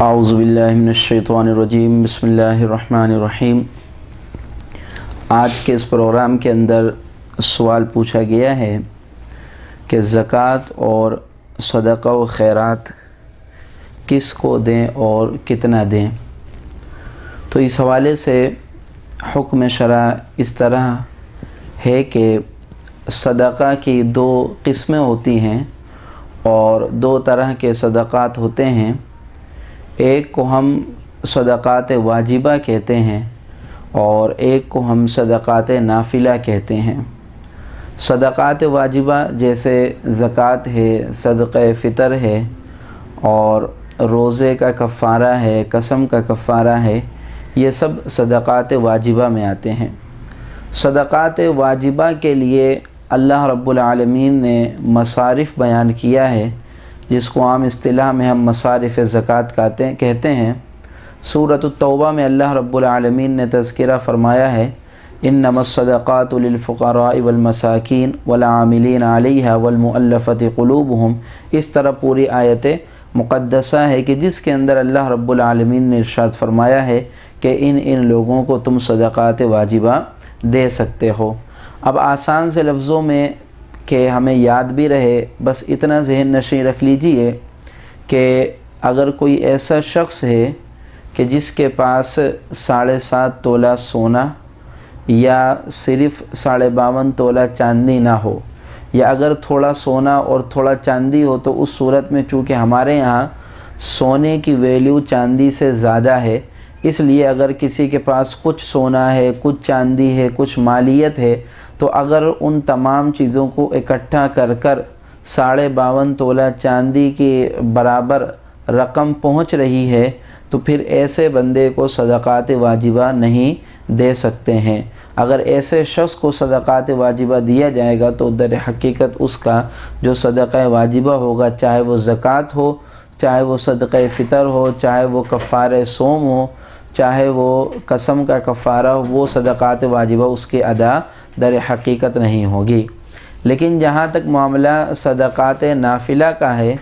اعوذ باللہ من الشیطان الرجیم، بسم اللہ الرحمن الرحیم۔ آج کے اس پروگرام کے اندر سوال پوچھا گیا ہے کہ زکوٰۃ اور صدقہ و خیرات کس کو دیں اور کتنا دیں۔ تو اس حوالے سے حکم شرع اس طرح ہے کہ صدقہ کی دو قسمیں ہوتی ہیں اور دو طرح کے صدقات ہوتے ہیں۔ ایک کو ہم صدقات واجبہ کہتے ہیں اور ایک کو ہم صدقات نافلہ کہتے ہیں۔ صدقات واجبہ جیسے زکوٰۃ ہے، صدقہ فطر ہے اور روزے کا کفارہ ہے، قسم کا کفارہ ہے، یہ سب صدقات واجبہ میں آتے ہیں۔ صدقات واجبہ کے لیے اللہ رب العالمین نے مصارف بیان کیا ہے، جس کو عام اصطلاح میں ہم مصارف زکوٰۃ کہتے ہیں۔ سورۃ التوبہ میں اللہ رب العالمین نے تذکرہ فرمایا ہے، انما الصدقات للفقراء والمساکین والعاملین علیہا والمؤلفۃ قلوبہم۔ اس طرح پوری آیت مقدسہ ہے کہ جس کے اندر اللہ رب العالمین نے ارشاد فرمایا ہے کہ ان لوگوں کو تم صدقات واجبہ دے سکتے ہو۔ اب آسان سے لفظوں میں کہ ہمیں یاد بھی رہے، بس اتنا ذہن نشین رکھ لیجئے کہ اگر کوئی ایسا شخص ہے کہ جس کے پاس 7.5 تولہ سونا یا صرف 52.5 تولہ چاندی نہ ہو، یا اگر تھوڑا سونا اور تھوڑا چاندی ہو، تو اس صورت میں چونکہ ہمارے یہاں سونے کی ویلیو چاندی سے زیادہ ہے، اس لیے اگر کسی کے پاس کچھ سونا ہے، کچھ چاندی ہے، کچھ مالیت ہے، تو اگر ان تمام چیزوں کو اکٹھا کر 52.5 تولہ چاندی کے برابر رقم پہنچ رہی ہے، تو پھر ایسے بندے کو صدقات واجبہ نہیں دے سکتے ہیں۔ اگر ایسے شخص کو صدقات واجبہ دیا جائے گا تو در حقیقت اس کا جو صدقہ واجبہ ہوگا، چاہے وہ زکوٰۃ ہو، چاہے وہ صدقہ فطر ہو، چاہے وہ کفارہ صوم ہو، چاہے وہ قسم کا کفارہ ہو، وہ صدقات واجبہ اس کے ادا در حقیقت نہیں ہوگی۔ لیکن جہاں تک معاملہ صدقات نافلہ کا ہے،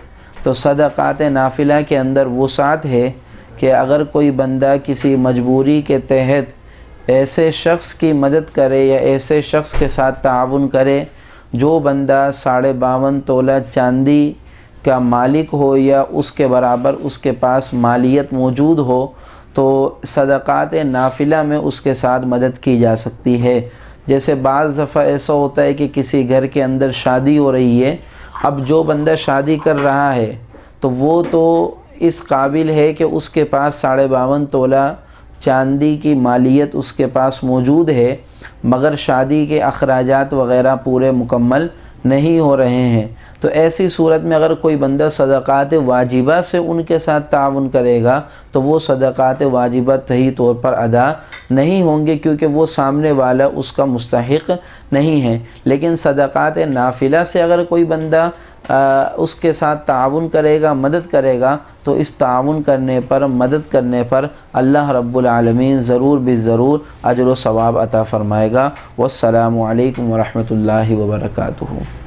تو صدقات نافلہ کے اندر وسعت ہے کہ اگر کوئی بندہ کسی مجبوری کے تحت ایسے شخص کی مدد کرے یا ایسے شخص کے ساتھ تعاون کرے جو بندہ 52.5 تولہ چاندی کا مالک ہو یا اس کے برابر اس کے پاس مالیت موجود ہو، تو صدقات نافلہ میں اس کے ساتھ مدد کی جا سکتی ہے۔ جیسے بعض دفعہ ایسا ہوتا ہے کہ کسی گھر کے اندر شادی ہو رہی ہے، اب جو بندہ شادی کر رہا ہے تو وہ تو اس قابل ہے کہ اس کے پاس 52.5 تولہ چاندی کی مالیت اس کے پاس موجود ہے، مگر شادی کے اخراجات وغیرہ پورے مکمل نہیں ہو رہے ہیں۔ تو ایسی صورت میں اگر کوئی بندہ صدقات واجبہ سے ان کے ساتھ تعاون کرے گا تو وہ صدقات واجبہ صحیح طور پر ادا نہیں ہوں گے، کیونکہ وہ سامنے والا اس کا مستحق نہیں ہے۔ لیکن صدقات نافلہ سے اگر کوئی بندہ اس کے ساتھ تعاون کرے گا، مدد کرے گا، تو اس تعاون کرنے پر، مدد کرنے پر اللہ رب العالمین ضرور بالضرور اجر و ثواب عطا فرمائے گا۔ والسلام علیکم ورحمۃ اللہ وبرکاتہ۔